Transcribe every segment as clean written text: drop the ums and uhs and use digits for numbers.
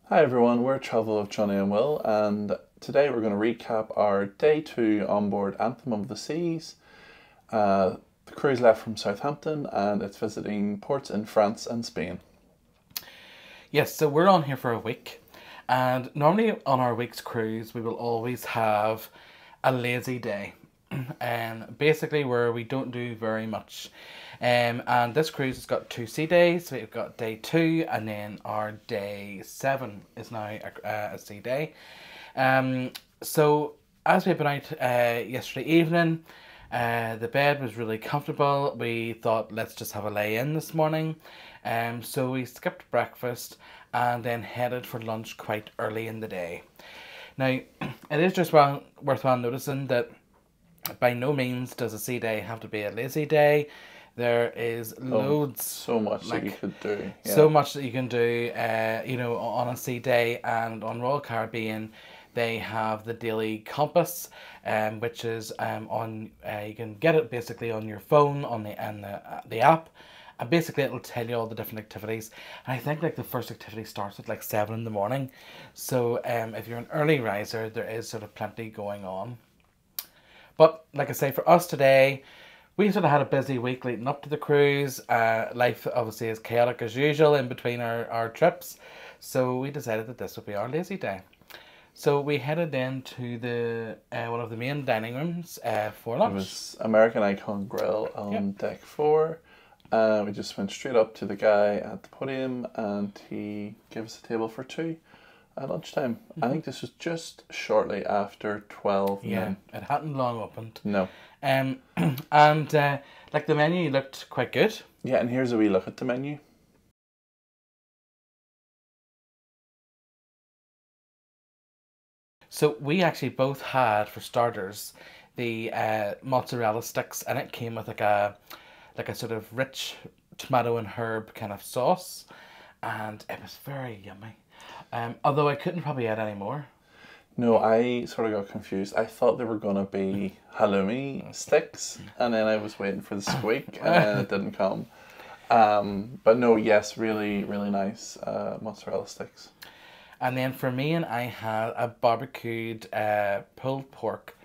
Hi everyone, we're Travel of Johnny and Will, and today we're going to recap our day 2 on board Anthem of the Seas. The cruise left from Southampton and it's visiting ports in France and Spain. Yes, so we're on here for a week, and normally on our week's cruise we will always have a lazy day, and basically where we don't do very much. And this cruise has got 2 sea days. So we've got day 2, and then our day 7 is now a sea day. So as we've been out yesterday evening, the bed was really comfortable. We thought, let's just have a lay in this morning. So we skipped breakfast and then headed for lunch quite early in the day. Now, it is just worthwhile noticing that by no means does a sea day have to be a lazy day. There is loads, so much that you could do. Yeah. so much that you can do, on a sea day. And on Royal Caribbean, they have the daily compass, which is on. You can get it basically on your phone on the app, and basically it'll tell you all the different activities. And I think like the first activity starts at like 7 in the morning, so if you're an early riser, there is sort of plenty going on. But like I say, for us today, we sort of had a busy week leading up to the cruise. Life obviously is chaotic as usual in between our trips. So we decided that this would be our lazy day. So we headed then to the one of the main dining rooms for lunch. It was American Icon Grill on deck 4. We just went straight up to the guy at the podium and he gave us a table for 2 at lunchtime. I think this was just shortly after 12 noon. It hadn't long opened. No. And like the menu looked quite good. Yeah, and here's a wee look at the menu. So we actually both had, for starters, the mozzarella sticks, and it came with like a sort of rich tomato and herb kind of sauce, and it was very yummy. Although I couldn't probably add any more. No, I sort of got confused. I thought they were going to be halloumi sticks, and then I was waiting for the squeak, and then it didn't come. But no, yes, really, really nice mozzarella sticks. And then for me, and I had a barbecued pulled pork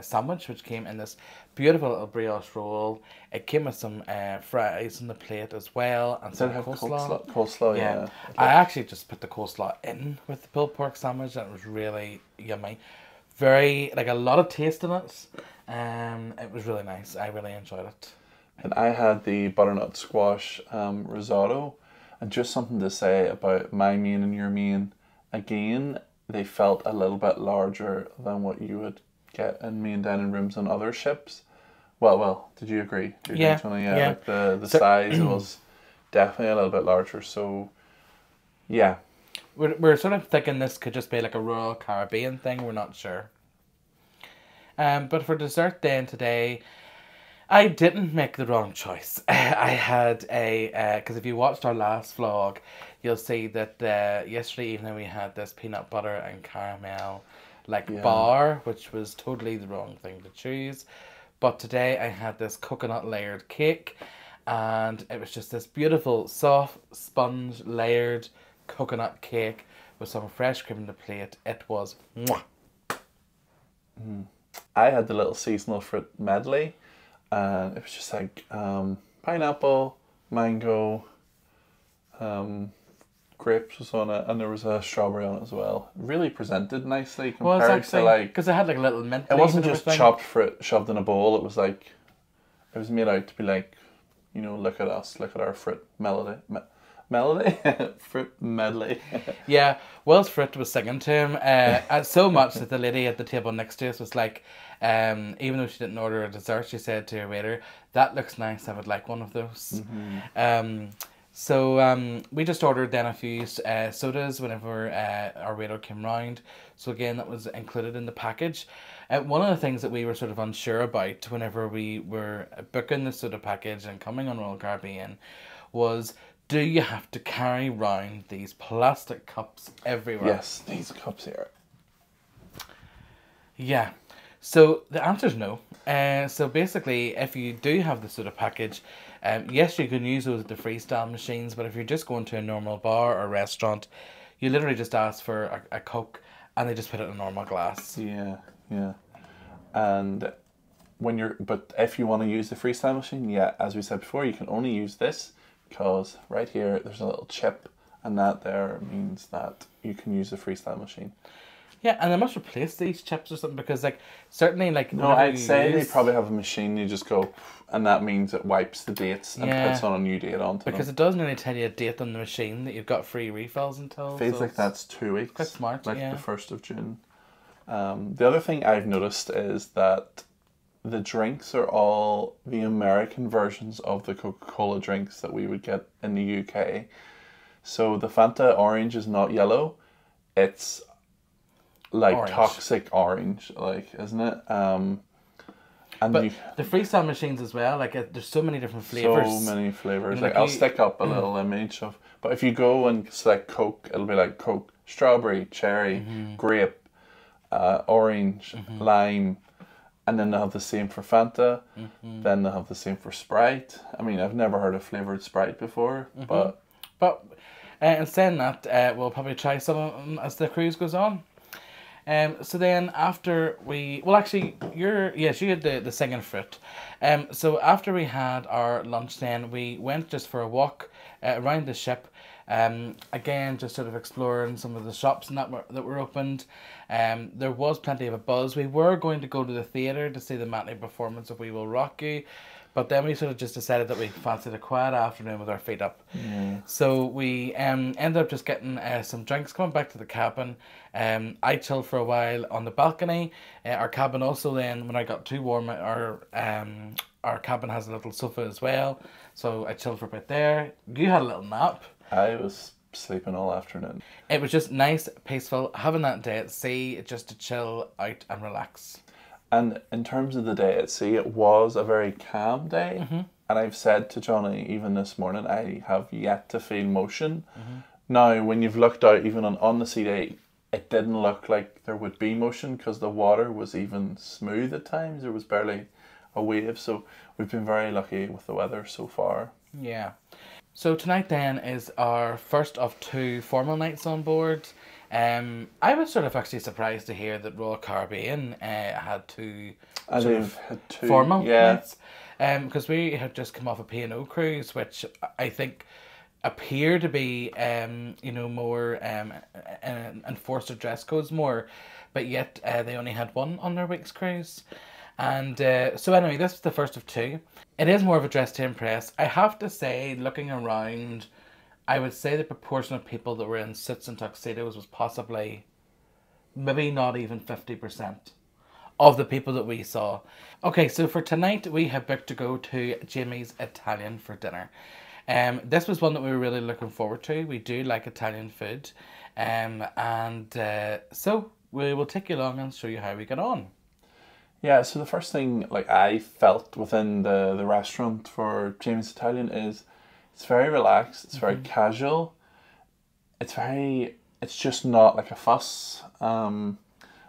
sandwich, which came in this beautiful little brioche roll. It came with some fries on the plate as well, and some coleslaw. Coleslaw, yeah. Okay. I actually just put the coleslaw in with the pulled pork sandwich, and it was really yummy. Very, like, a lot of taste in it. It was really nice. I really enjoyed it. And I had the butternut squash risotto, and just something to say about my main and your main. Again, they felt a little bit larger than what you would get in main dining rooms on other ships. Well, did you agree? Do you think, Johnny? Yeah. Like the size was definitely a little bit larger. So, yeah. We're sort of thinking this could just be like a Royal Caribbean thing. We're not sure. But for dessert then today, I didn't make the wrong choice. I had because if you watched our last vlog, you'll see that yesterday evening we had this peanut butter and caramel bar, which was totally the wrong thing to choose. But today I had this coconut layered cake, and it was just this beautiful soft sponge layered coconut cake with some fresh cream in the plate. It was mwah. I had the little seasonal fruit medley, and it was just like pineapple, mango, grapes was on it, and there was a strawberry on it as well. Really presented nicely compared to like, because it had like a little mint. It wasn't just chopped fruit shoved in a bowl. It was like, it was made out to be like, look at us, look at our fruit melody, fruit medley. Yeah, Will's fruit was singing to him so much that the lady at the table next to us was like, even though she didn't order a dessert, she said to her waiter, "That looks nice. I would like one of those." Mm-hmm. So we just ordered then a few sodas whenever our waiter came round. So again, that was included in the package. One of the things that we were sort of unsure about whenever we were booking the soda package and coming on Royal Caribbean was, do you have to carry round these plastic cups everywhere? Yes, these cups here. Yeah. So the answer is no. So basically, if you do have the soda package, yes, you can use those at the freestyle machines, but if you're just going to a normal bar or restaurant, you literally just ask for a Coke and they just put it in a normal glass. Yeah, yeah. And but if you want to use the freestyle machine, yeah, as we said before, you can only use this because right here there's a little chip, and that there means that you can use the freestyle machine. Yeah, and they must replace these chips or something, because like certainly like no, I'd say they probably have a machine you just go, and that means it wipes the dates and puts on a new date onto because them. it doesn't really tell you a date on the machine that you've got free refills until. Feels like that's 2 weeks. Quite smart, like the 1st of June. The other thing I've noticed is that the drinks are all the American versions of the Coca-Cola drinks that we would get in the UK. So the Fanta orange is not yellow, it's like orange. Toxic orange, like, isn't it? And but the freestyle machines as well, like there's so many different flavors. So many flavors. Like I'll stick up a little image of, but if you go and select Coke, it'll be like Coke, strawberry, cherry, grape, orange, lime, and then they'll have the same for Fanta. Then they'll have the same for Sprite. I mean, I've never heard of flavored Sprite before, but in saying that, we'll probably try some of them as the cruise goes on. So then after you had the singing fruit. So after we had our lunch, then we went just for a walk around the ship. Again, just sort of exploring some of the shops and that were opened. There was plenty of a buzz. We were going to go to the theatre to see the matinee performance of We Will Rock You, but then we sort of just decided that we fancied a quiet afternoon with our feet up. So we ended up just getting some drinks, coming back to the cabin. I chilled for a while on the balcony. Our cabin also then, when I got too warm, our cabin has a little sofa as well. So I chilled for a bit there. You had a little nap. I was sleeping all afternoon. It was just nice, peaceful, having that day at sea just to chill out and relax. And in terms of the day at sea, it was a very calm day. And I've said to Johnny, even this morning, I have yet to feel motion. Now, when you've looked out, even on the sea day, it didn't look like there would be motion because the water was even smooth at times. There was barely a wave. So we've been very lucky with the weather so far. Yeah. So tonight then is our first of 2 formal nights on board. I was sort of actually surprised to hear that Royal Caribbean had 2 formal nights. Because we had just come off a P&O cruise, which I think appear to be more enforced dress codes more, but yet they only had 1 on their week's cruise. And so anyway, this was the first of 2. It is more of a dress to impress. I have to say, looking around, I would say the proportion of people that were in suits and tuxedos was possibly maybe not even 50% of the people that we saw. Okay, so for tonight we have booked to go to Jamie's Italian for dinner. This was one that we were really looking forward to. We do like Italian food. So we will take you along and show you how we get on. Yeah, so the first thing like I felt within the restaurant for Jamie's Italian is it's very relaxed, it's very casual, it's just not like a fuss. And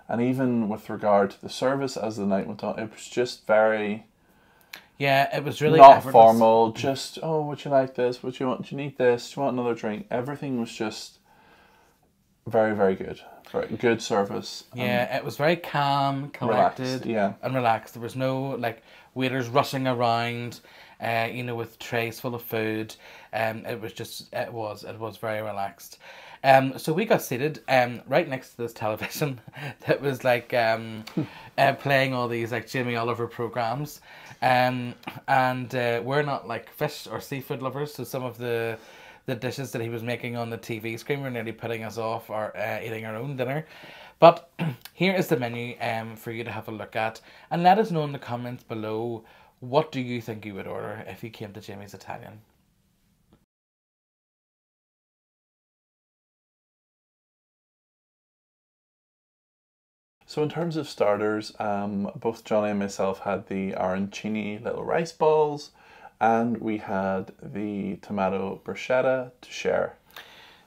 even with regard to the service as the night went on, it was just very... Yeah, it was really not effortless. Formal, just, oh, would you like this? Would you want, do you need this? Do you want another drink? Everything was just very, very good. Very good service. Yeah, it was very calm, collected, relaxed, and relaxed. There was no like waiters rushing around, with trays full of food. It was very relaxed. So we got seated right next to this television that was like playing all these like Jamie Oliver programs. And we're not like fish or seafood lovers, so some of the dishes that he was making on the TV screen were nearly putting us off or eating our own dinner. But here is the menu for you to have a look at, and let us know in the comments below, what do you think you would order if you came to Jamie's Italian? So in terms of starters, both Johnny and myself had the arancini little rice balls, and we had the tomato bruschetta to share.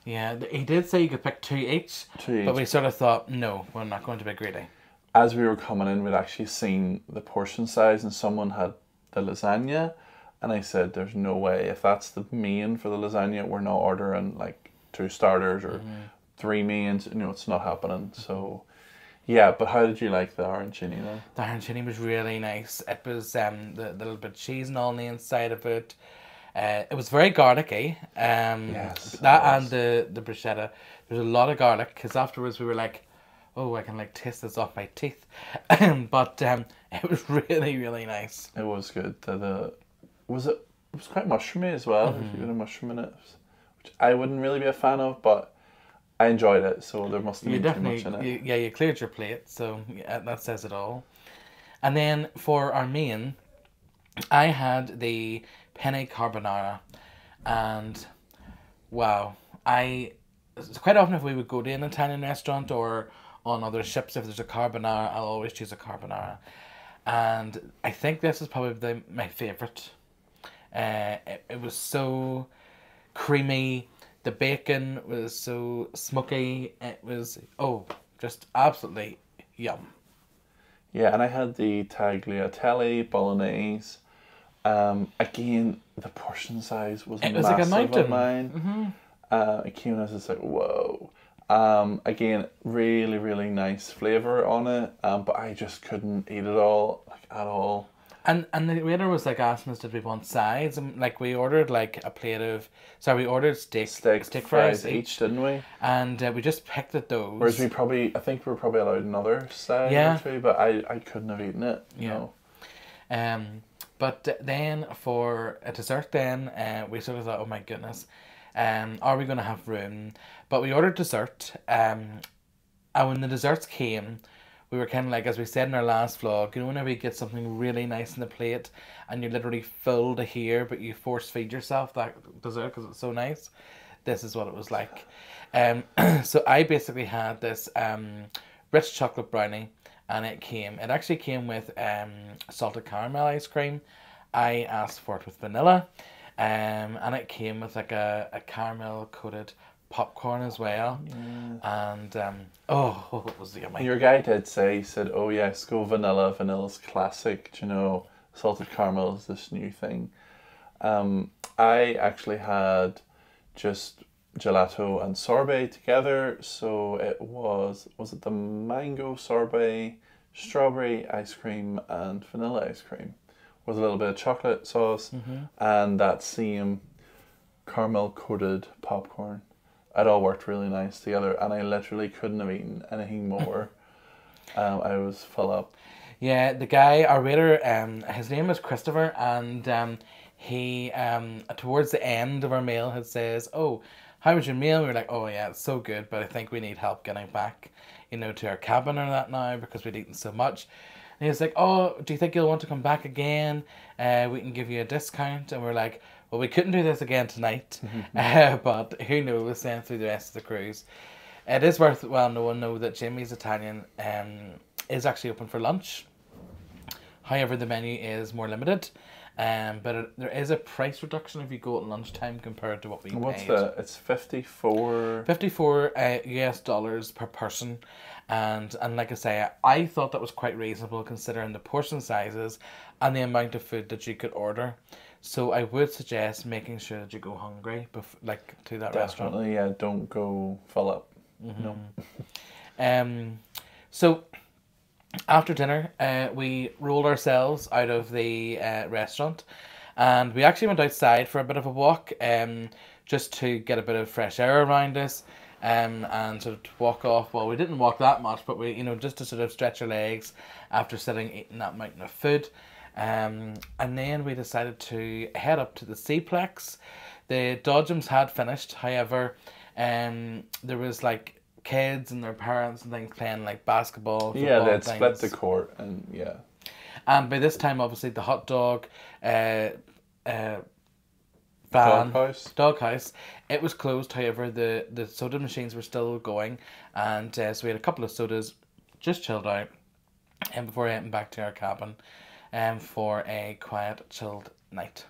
Yeah, he did say you could pick 2 each, but we sort of thought, no, we're not going to be greedy. As we were coming in, we'd actually seen the portion size, and someone had the lasagna, and I said, there's no way, if that's the main for the lasagna, we're not ordering like 2 starters or 3 mains, it's not happening. So, yeah, but how did you like the arancini then? The arancini was really nice. It was the little bit of cheese and all on the inside of it. It was very garlicky. Yes, That it and was. the bruschetta. There's a lot of garlic because afterwards we were like, oh, I can like taste this off my teeth. But it was really, really nice. It was good. It was quite mushroomy as well. There's a bit of mushroom in it, which I wouldn't really be a fan of, but I enjoyed it, so there must have You been too much definitely, in it. you cleared your plate, so yeah, that says it all. And then for our main, I had the penne carbonara, and wow, quite often if we would go to an Italian restaurant or on other ships, if there's a carbonara, I'll always choose a carbonara, and I think this is probably my favorite. It was so creamy. The bacon was so smoky. It was just absolutely yum. Yeah, and I had the tagliatelle bolognese. Again, the portion size was It was like a massive mountain. on mine. It came and I was just like, whoa. Again, really, really nice flavour on it. But I just couldn't eat it all, like at all. And the waiter was like asking us, did we want sides? And like we ordered like a plate of, we ordered steak fries each, didn't we? and we just picked at those. Whereas I think we were probably allowed another side or two, but I couldn't have eaten it. No. But then for a dessert, then we sort of thought, oh my goodness, are we going to have room? But we ordered dessert, and when the desserts came, we were kind of like, as we said in our last vlog, whenever you get something really nice in the plate and you're literally full to here, but you force feed yourself that dessert because it's so nice. This is what it was like. So I basically had this rich chocolate brownie, and it actually came with salted caramel ice cream. I asked for it with vanilla, and it came with like a caramel coated popcorn as well. And it was yummy. Your guy did say, he said, oh yes, go vanilla. Vanilla's classic. Salted caramel is this new thing. I actually had just gelato and sorbet together. So it was it the mango sorbet, strawberry ice cream and vanilla ice cream with a little bit of chocolate sauce and that same caramel coated popcorn. It all worked really nice together, and I literally couldn't have eaten anything more. I was full up. Yeah, the guy, our waiter, his name was Christopher, and he towards the end of our meal had says, "Oh, how was your meal?" We were like, "Oh yeah, it's so good, but I think we need help getting back, to our cabin or that now because we'd eaten so much." And he was like, "Oh, do you think you'll want to come back again? We can give you a discount." And we're like, well, we couldn't do this again tonight, but who knows then through the rest of the cruise. It is worthwhile know that Jimmy's Italian is actually open for lunch. However, the menu is more limited, but there is a price reduction if you go at lunchtime compared to what we paid. What's that? It's $54 US dollars per person, and like I say, I thought that was quite reasonable considering the portion sizes and the amount of food that you could order. So I would suggest making sure that you go hungry, to that restaurant. Definitely, yeah. Don't go full up. No. So after dinner, we rolled ourselves out of the restaurant, and we actually went outside for a bit of a walk, just to get a bit of fresh air around us, and sort of walk off. Well, we didn't walk that much, but we, just to sort of stretch our legs after eating that mountain of food. And then we decided to head up to the Seaplex. The Dodgems had finished, however, there was like kids and their parents and things playing like basketball. Yeah, they'd split the court, and yeah. And by this time, obviously, the hot dog doghouse, it was closed. However, the soda machines were still going, and so we had a couple of sodas, just chilled out, and before heading back to our cabin. For a quiet, chilled night.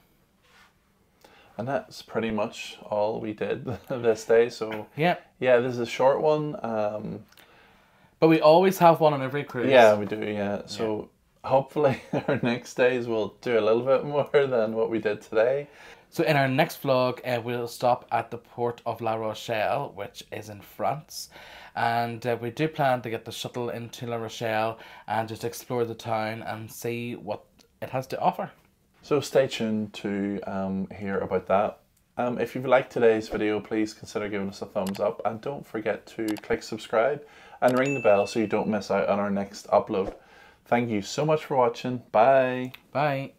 And that's pretty much all we did this day. So yeah, this is a short one. But we always have one on every cruise. Yeah, we do. Yeah, so hopefully our next days will do a little bit more than what we did today. So in our next vlog, we'll stop at the port of La Rochelle, which is in France. And we do plan to get the shuttle into La Rochelle and just explore the town and see what it has to offer. So stay tuned to hear about that. If you've liked today's video, please consider giving us a thumbs up, and don't forget to click subscribe and ring the bell so you don't miss out on our next upload. Thank you so much for watching. Bye. Bye.